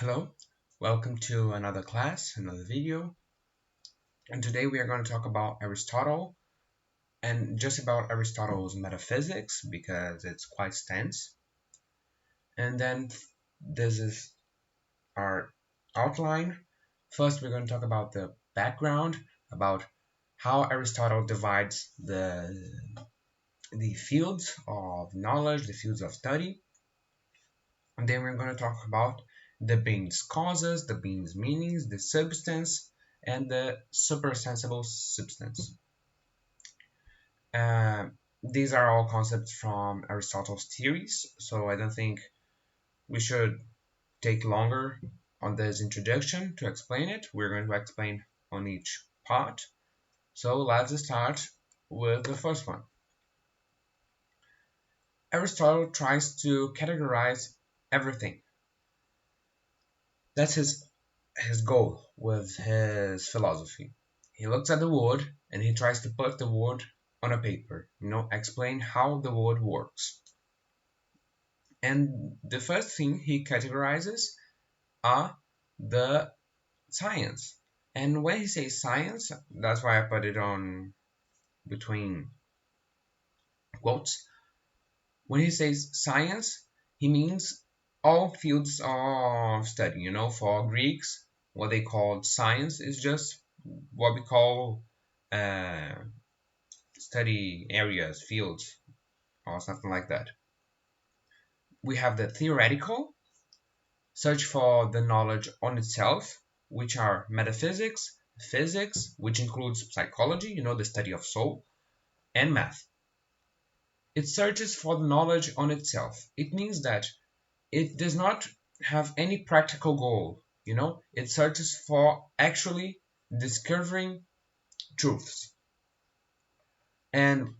Hello, welcome to another class, another video. And today we are going to talk about Aristotle and just about Aristotle's metaphysics because it's quite extensive. And then this is our outline. First, we're going to talk about the background, about how Aristotle divides the fields of knowledge, the fields of study. And then we're going to talk about the being's causes, the being's meanings, the substance, and the supersensible substance. Uh, these are all concepts from Aristotle's theories, so I don't think we should take longer on this introduction to explain it. We're going to explain on each part. So let's start with the first one. Aristotle tries to categorize everything. That's his goal with his philosophy. He looks at the word and he tries to put the word on a paper, explain how the word works. And the first thing he categorizes are the science. And when he says science, that's why I put it on between quotes. When he says science, he means all fields of study. For Greeks, what they called science is just what we call uh, study areas, fields, or something like that. We have the theoretical, search for the knowledge on itself, which are metaphysics, physics, which includes psychology, the study of soul, and math. It searches for the knowledge on itself. It means that it does not have any practical goal, It searches for actually discovering truths. And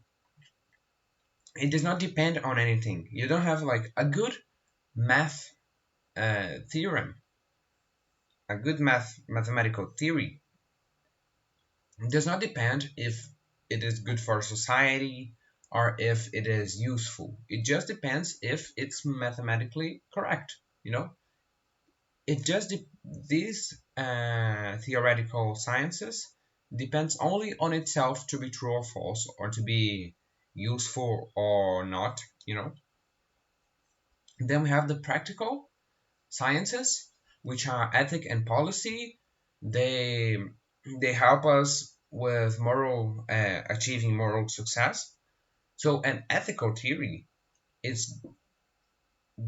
it does not depend on anything. You don't have like a good math theorem, a good mathematical theory. It does not depend if it is good for society or if it is useful. It just depends if it's mathematically correct. It just these theoretical sciences depends only on itself to be true or false or to be useful or not. Then we have the practical sciences, which are ethic and policy. They they help us with moral achieving moral success. So an ethical theory is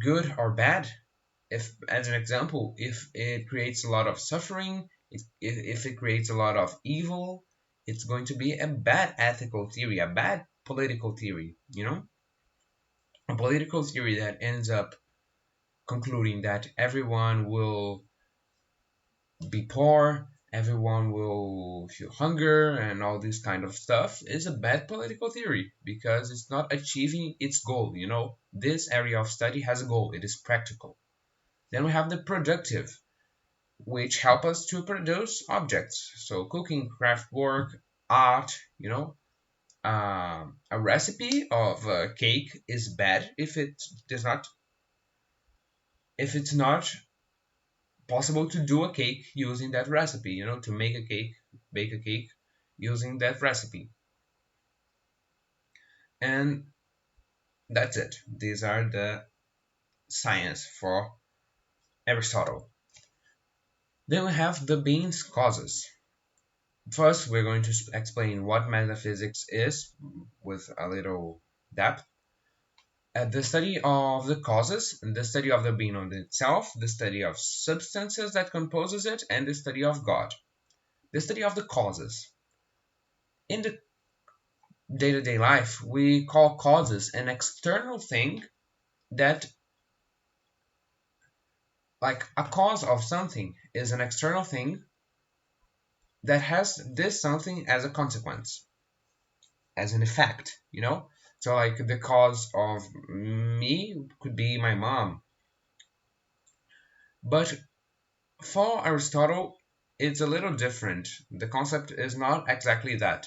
good or bad. If, as an example, if it creates a lot of suffering, if it creates a lot of evil, it's going to be a bad ethical theory, a bad political theory. A political theory that ends up concluding that everyone will be poor, everyone will feel hunger, and all this kind of stuff is a bad political theory because it's not achieving its goal. This area of study has a goal, it is practical. Then we have the productive, which help us to produce objects. So cooking, craft work, art, a recipe of a cake is bad if it's not possible to do a cake using that recipe, to make a cake, bake a cake using that recipe. And that's it. These are the science for Aristotle. Then we have the being's causes. First, we're going to explain what metaphysics is with a little depth. The study of the causes, the study of the being on itself, the study of substances that composes it, and the study of God. The study of the causes. In the day-to-day life, we call causes an external thing that, like a cause of something is an external thing that has this something as a consequence, as an effect. So like the cause of me could be my mom. But for Aristotle, it's a little different. The concept is not exactly that.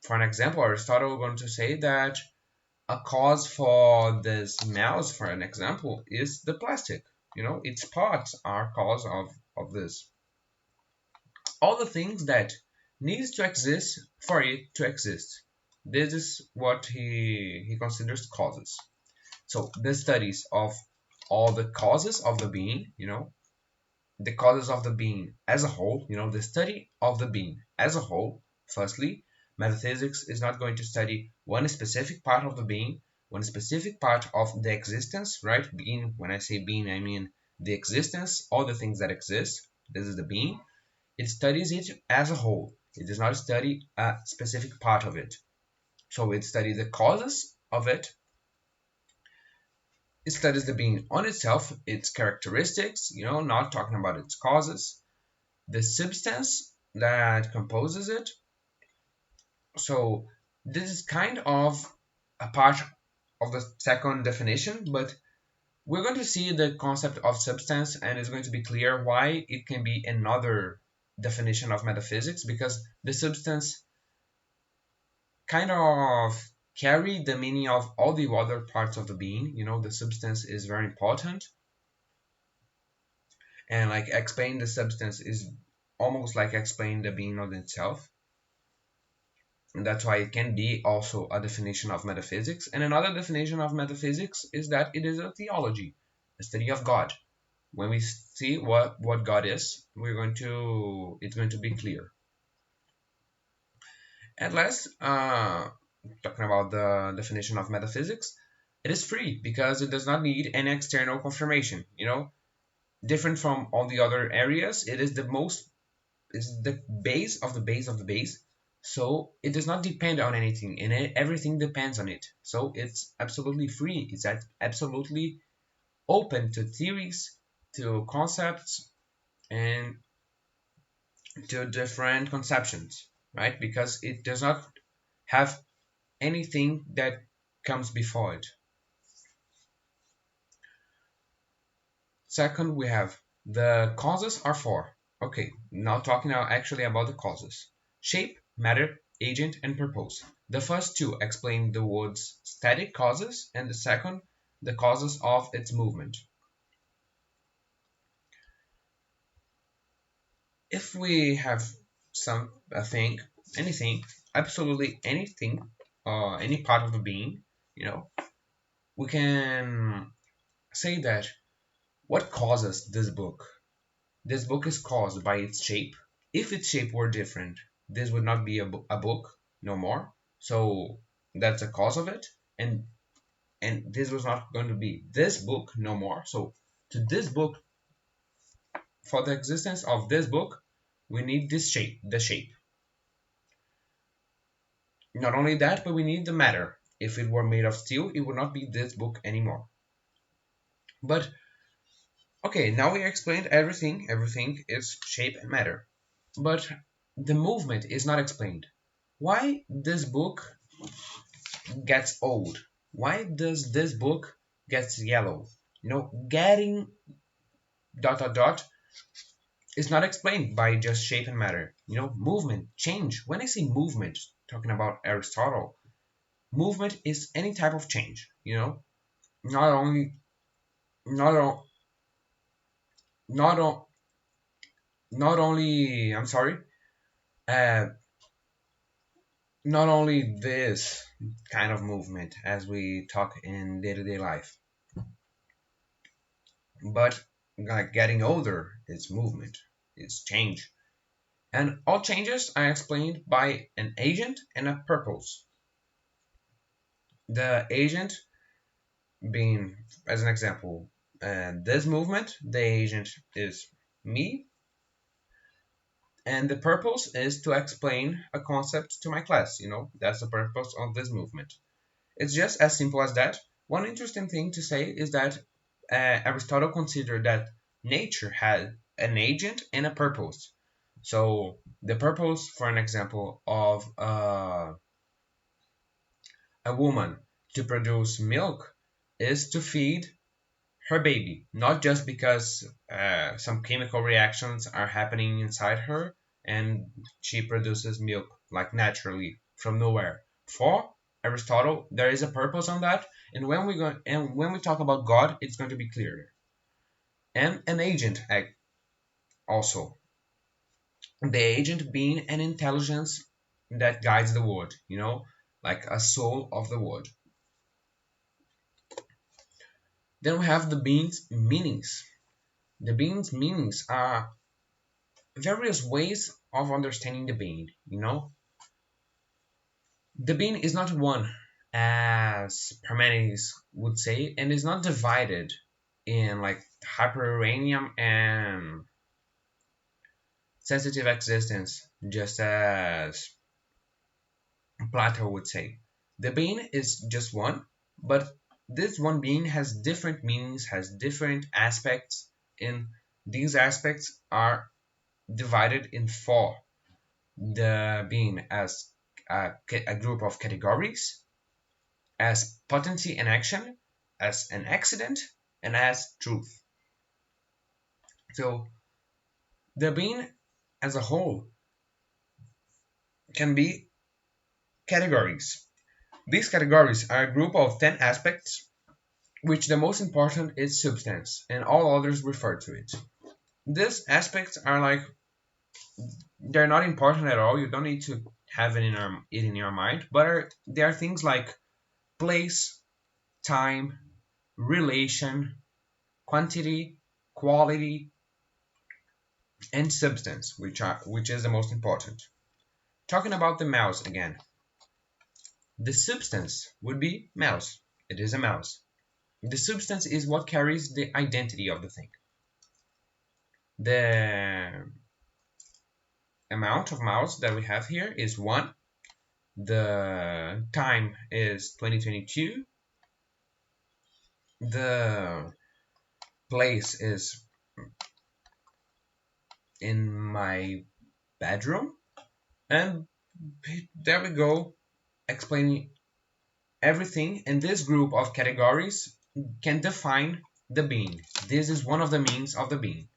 For an example, Aristotle is going to say that a cause for this mouse, for an example, is the plastic. its parts are cause of this. All the things that needs to exist for it to exist. This is what he considers causes. So the studies of all the causes of the being, the causes of the being as a whole, the study of the being as a whole. Firstly, metaphysics is not going to study one specific part of the being, one specific part of the existence, right? Being, when I say being, I mean the existence, all the things that exist. This is the being. It studies it as a whole. It does not study a specific part of it. So it studies the causes of it. It studies the being on itself, its characteristics, not talking about its causes, the substance that composes it. So this is kind of a part of the second definition, but we're going to see the concept of substance, and it's going to be clear why it can be another definition of metaphysics, because the substance kind of carry the meaning of all the other parts of the being. The substance is very important, and like explain the substance is almost like explain the being of itself. And that's why it can be also a definition of metaphysics. And another definition of metaphysics is that it is a theology, a study of God. When we see what God is, it's going to be clear. At last, talking about the definition of metaphysics, it is free because it does not need any external confirmation. Different from all the other areas, it is the base of the base of the base. So it does not depend on anything, and everything depends on it. So it's absolutely free. It's absolutely open to theories, to concepts, and to different conceptions, right? Because it does not have anything that comes before it. Second, we have the causes are four. Okay, now talking now actually about the causes. Shape, matter, agent, and purpose. The first two explain the world's static causes, and the second, the causes of its movement. If we have some, I think, anything, absolutely anything, any part of the being, we can say that what causes this book? This book is caused by its shape. If its shape were different, this would not be a book no more. So that's a cause of it, and this was not going to be this book no more. So to this book, for the existence of this book, we need this shape, the shape. Not only that, but we need the matter. If it were made of steel, it would not be this book anymore. But okay, now we explained everything. Everything is shape and matter. But the movement is not explained. Why this book gets old? Why does this book gets yellow? Getting dot dot dot is not explained by just shape and matter. Movement, change. When I say movement, talking about Aristotle, movement is any type of change. Not only not not not only I'm sorry, uh, not only this kind of movement as we talk in day-to-day life, but like getting older is movement, it's change. And all changes are explained by an agent and a purpose. The agent being, as an example, this movement, the agent is me, and the purpose is to explain a concept to my class. That's the purpose of this movement. It's just as simple as that. One interesting thing to say is that Aristotle considered that nature had an agent and a purpose. So the purpose, for an example, of a woman to produce milk is to feed her baby, not just because some chemical reactions are happening inside her and she produces milk like naturally from nowhere. For Aristotle, there is a purpose on that, and when we talk about God, it's going to be clearer. and an agent also. The agent being an intelligence that guides the world, like a soul of the world. Then we have the being's meanings. The being's meanings are various ways of understanding the being. The being is not one, as Parmenides would say, and is not divided in like hyperuranium and sensitive existence, just as Plato would say. The being is just one, but this one being has different meanings, has different aspects, and these aspects are divided in four. The being as a group of categories, as potency and action, as an accident, and as truth. So the being as a whole can be categories. These categories are a group of 10 aspects, which the most important is substance, and all others refer to it. These aspects are like, they're not important at all. You don't need to have it in your mind, but they are things like place, time, relation, quantity, quality, and substance, which is the most important. Talking about the mouse again, the substance would be mouse. It is a mouse. The substance is what carries the identity of the thing. The amount of mouse that we have here is 1. The time is 2022. The place is in my bedroom. And there we go, explaining everything. And this group of categories can define the being. This is one of the means of the being.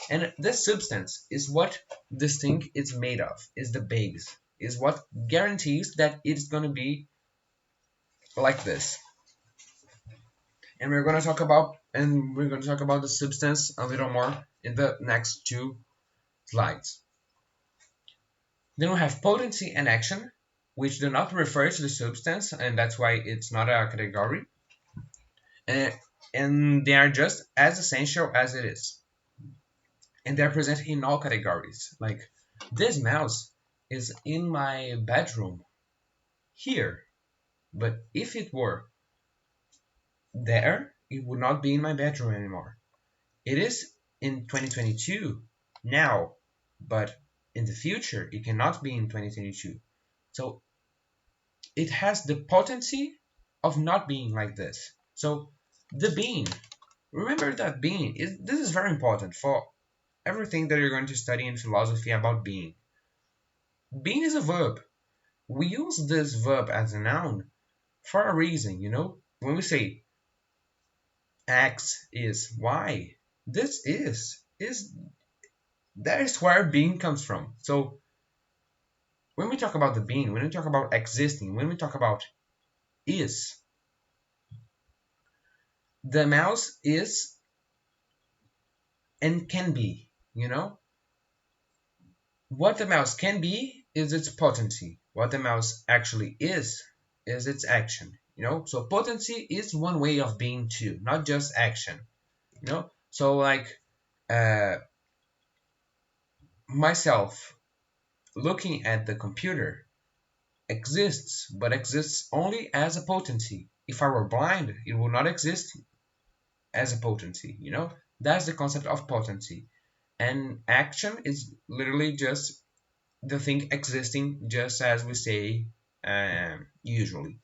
And this substance is what this thing is made of, is the base, is what guarantees that it's going to be like this. And we're going to talk about the substance a little more in the next 2 slides. Then we have potency and action, which do not refer to the substance, and that's why it's not a category. And they are just as essential as it is. And they're present in all categories. Like, this mouse is in my bedroom here, but if it were there, it would not be in my bedroom anymore. It is in 2022 now, but in the future, it cannot be in 2022. So it has the potency of not being like this. So the being, remember that being, this is very important for everything that you're going to study in philosophy about being. Being is a verb. We use this verb as a noun for a reason. When we say X is Y, this is that is where being comes from. So when we talk about the being, when we talk about existing, when we talk about is, the mouse is and can be. What the mouse can be is its potency. What the mouse actually is its action. So potency is one way of being too, not just action. So like myself looking at the computer exists, but exists only as a potency. If I were blind, it would not exist as a potency. That's the concept of potency. And action is literally just the thing existing, just as we say usually.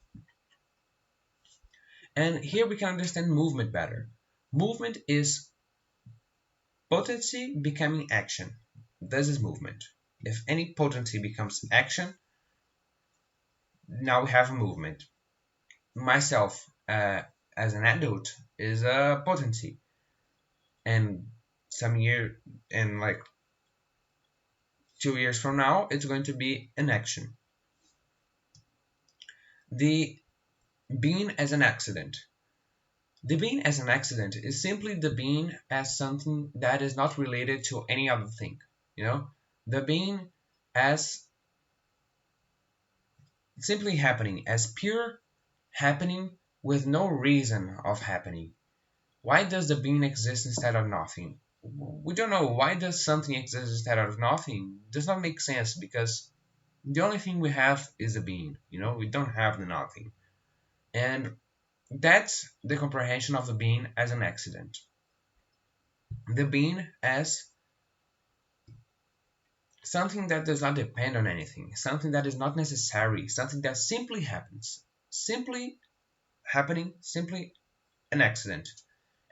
And here we can understand movement better. Movement is potency becoming action. This is movement. If any potency becomes action, now we have a movement. Myself, as an adult, is a potency. And like 2 years from now, it's going to be an action. The being as an accident. The being as an accident is simply the being as something that is not related to any other thing. You know, the being as simply happening, as pure happening with no reason of happening. Why does the being exist instead of nothing? We don't know. Why does something exist instead of nothing? It does not make sense because the only thing we have is a being. We don't have the nothing. And that's the comprehension of the being as an accident. The being as something that does not depend on anything, something that is not necessary, something that simply happens. Simply happening, simply an accident.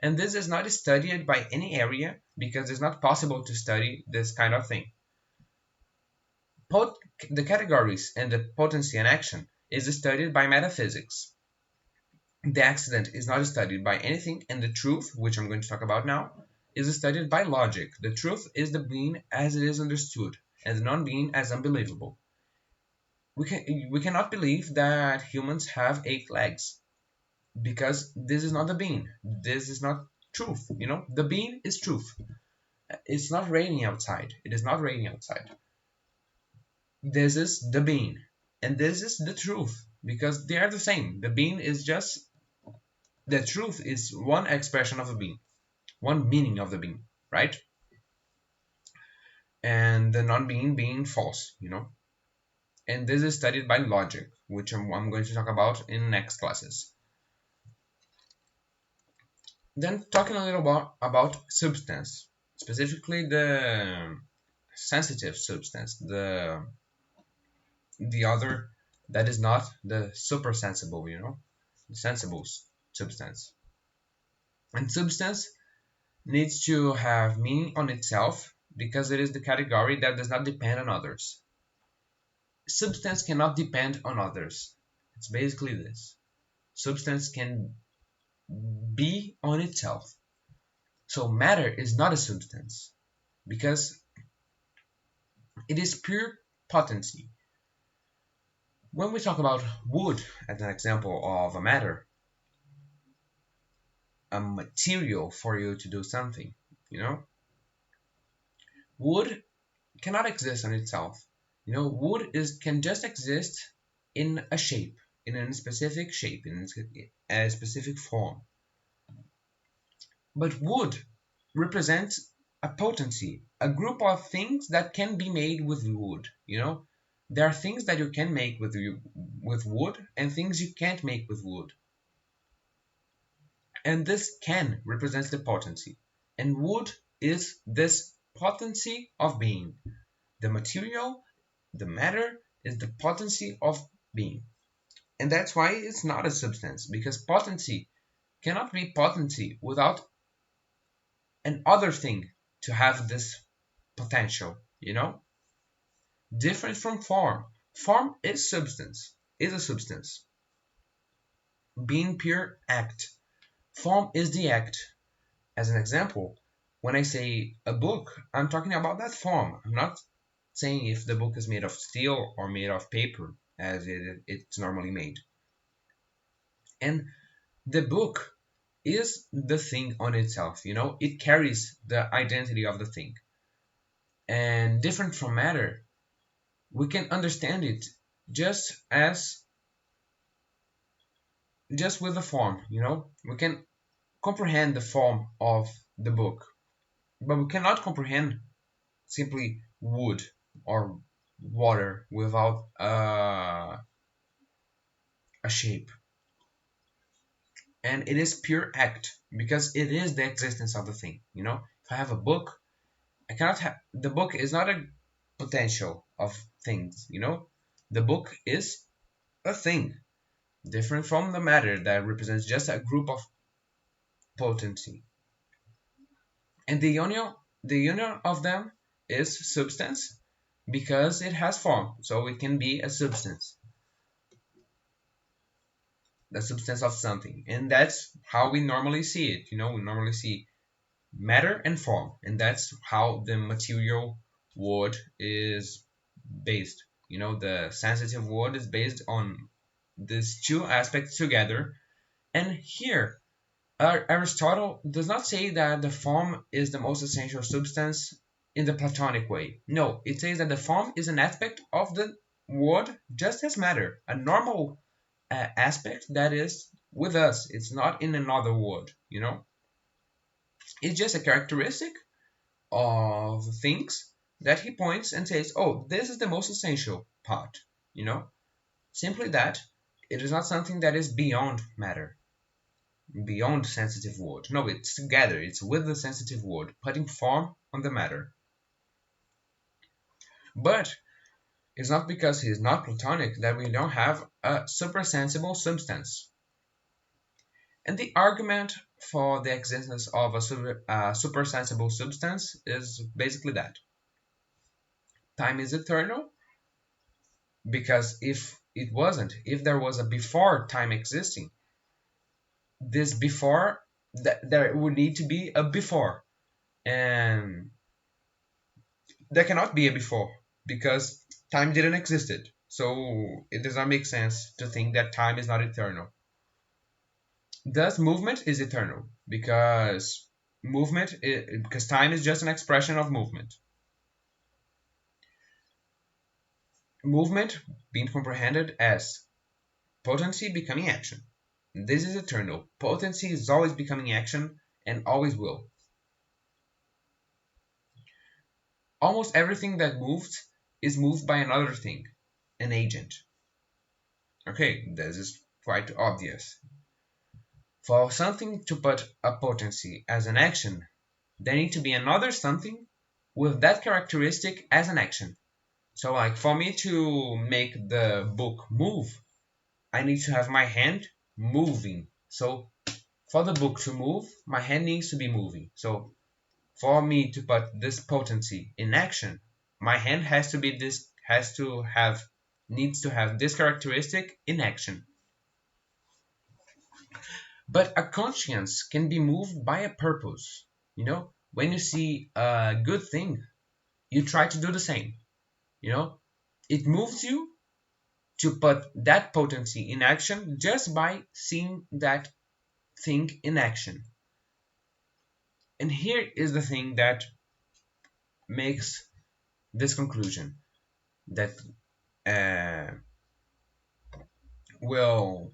And this is not studied by any area because it's not possible to study this kind of thing. The categories and the potency and action is studied by metaphysics. The accident is not studied by anything, and the truth, which I'm going to talk about now, is studied by logic. The truth is the being as it is understood, and the non-being as unbelievable. We cannot believe that humans have 8 legs because this is not the being. This is not truth. The being is truth. It's not raining outside. It is not raining outside. This is the being, and this is the truth because they are the same. The being is just the truth is one expression of the being, one meaning of the being, right? And the non-being being false. And this is studied by logic, which I'm going to talk about in next classes. Then talking a little about substance, specifically the sensitive substance, the other that is not the super sensible, the sensible substance. And substance needs to have meaning on itself because it is the category that does not depend on others. Substance cannot depend on others. It's basically this. Substance can be on itself. So matter is not a substance because it is pure potency. When we talk about wood as an example of a matter, a material for you to do something, you know, wood cannot exist on itself. Wood can just exist in a shape, in a specific shape, in a specific form. But wood represents a potency, a group of things that can be made with wood. There are things that you can make with wood and things you can't make with wood. And this can represents the potency. And wood is this potency of being. The material, the matter, is the potency of being. And that's why it's not a substance, because potency cannot be potency without an other thing to have this potential. Different from form. Form is substance, is a substance. Being pure act. Form is the act. As an example, when I say a book, I'm talking about that form. I'm not saying if the book is made of steel or made of paper, as it's normally made. And the book is the thing on itself. It carries the identity of the thing. And different from matter, we can understand it just with the form. We can comprehend the form of the book, but we cannot comprehend simply wood or water without a shape. And it is pure act because it is the existence of the thing. If I have a book, I cannot have the book is not a potential of things. The book is a thing different from the matter that represents just a group of potency. And the union of them is substance because it has form, so it can be a substance, the substance of something. And that's how we normally see it. We normally see matter and form, and that's how the material world is based. The sensitive world is based on these two aspects together. And here Aristotle does not say that the form is the most essential substance in the Platonic way. No, it says that the form is an aspect of the world just as matter, a normal aspect that is with us. It's not in another world, you know? It's just a characteristic of things that he points and says, oh, this is the most essential part, you know? Simply that it is not something that is beyond matter, beyond sensitive world. No, it's together, it's with the sensitive world, putting form on the matter. But it's not because he is not Platonic that we don't have a supersensible substance. And the argument for the existence of a supersensible substance is basically that time is eternal, because if it wasn't, if there was a before time existing, this before, there would need to be a before, and there cannot be a before because time didn't existed. So it does not make sense to think that time is not eternal. Thus, movement is eternal because because time is just an expression of movement. Movement being comprehended as potency becoming action. This is eternal. Potency is always becoming action and always will. Almost everything that moves is moved by another thing, an agent. Okay, this is quite obvious. For something to put a potency as an action, there need to be another something with that characteristic as an action. So like for me to make the book move, I need to have my hand moving. So for the book to move, my hand needs to be moving. So for me to put this potency in action, my hand needs to have this characteristic in action. But a conscience can be moved by a purpose. You know, when you see a good thing, you try to do the same. You know, it moves you to put that potency in action just by seeing that thing in action. And here is the thing that makes this conclusion that uh, will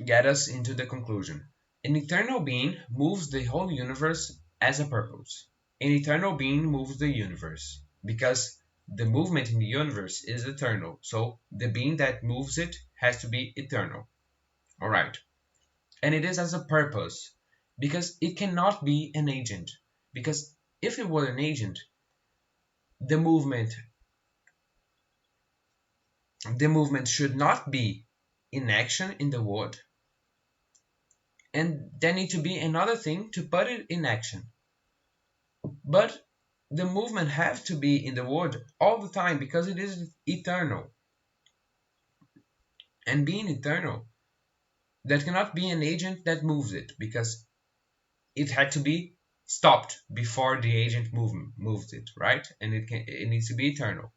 get us into the conclusion. An eternal being moves the whole universe as a purpose. An eternal being moves the universe because the movement in the universe is eternal. So the being that moves it has to be eternal. All right. And it is as a purpose because it cannot be an agent. Because if it were an agent, the movement the movement should not be in action in the world, and there need to be another thing to put it in action. But the movement has to be in the world all the time because it is eternal. And being eternal, there cannot be an agent that moves it because it had to be stopped before the agent moves it, right? And it needs to be eternal.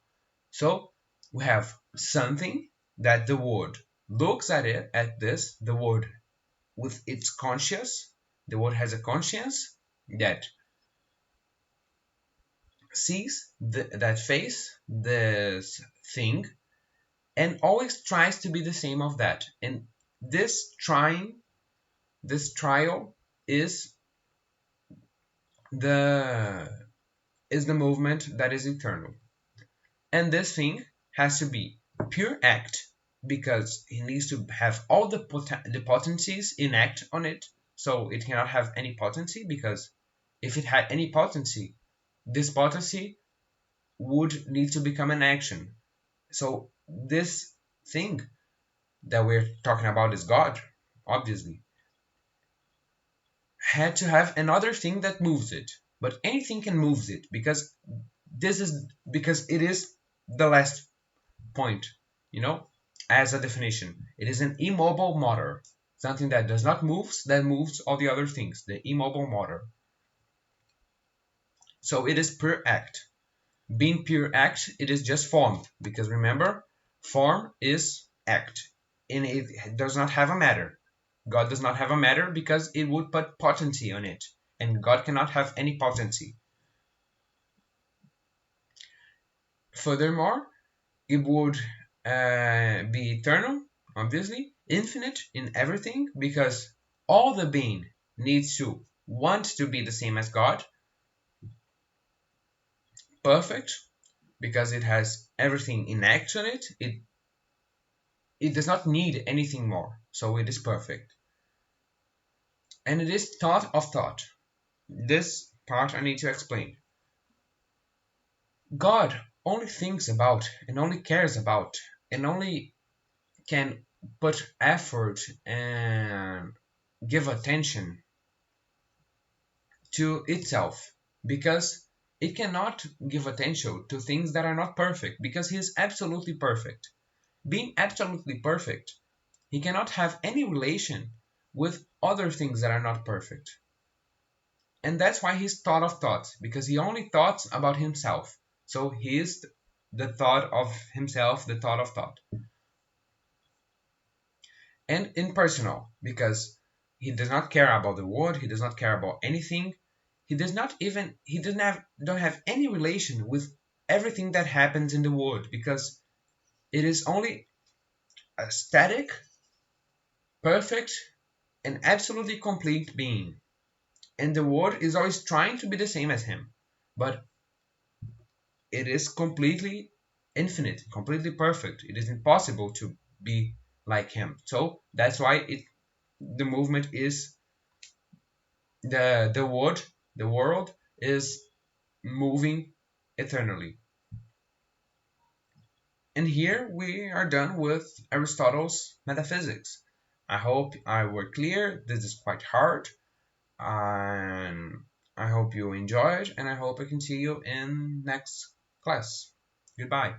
So we have something that the world looks at this, the world with its conscience, the world has a conscience that sees that face, this thing, and always tries to be the same of that. And this this trial the is the movement that is eternal. And this thing has to be pure act because it needs to have all the potencies in act on it. So it cannot have any potency because if it had any potency, this potency would need to become an action. So this thing that we're talking about is God, obviously, had to have another thing that moves it. But anything can move it because it is the last point, you know, as a definition. It is an immobile matter, something that does not move, that moves all the other things, the immobile matter. So it is pure act. Being pure act, it is just formed, because remember, form is act, and it does not have a matter. God does not have a matter because it would put potency on it, and God cannot have any potency. Furthermore, it would be eternal, obviously, infinite in everything, because all the being needs to want to be the same as God, perfect, because it has everything innate on it. It does not need anything more, so it is perfect. And it is thought of thought. This part I need to explain. God only thinks about and only cares about and only can put effort and give attention to itself, because it cannot give attention to things that are not perfect, because he is absolutely perfect. Being absolutely perfect, he cannot have any relation with other things that are not perfect. And that's why he's thought of thoughts, because he only thoughts about himself. So he is the thought of himself, the thought of thought. And impersonal, because he does not care about the world, he does not care about anything. He don't have any relation with everything that happens in the world, because it is only a static, perfect, and absolutely complete being. And the world is always trying to be the same as him. But it is completely infinite, completely perfect. It is impossible to be like him. So that's why the movement is the world is moving eternally. And here we are done with Aristotle's metaphysics. I hope I were clear. This is quite hard, and I hope you enjoyed, and I hope I can see you in next class. Goodbye.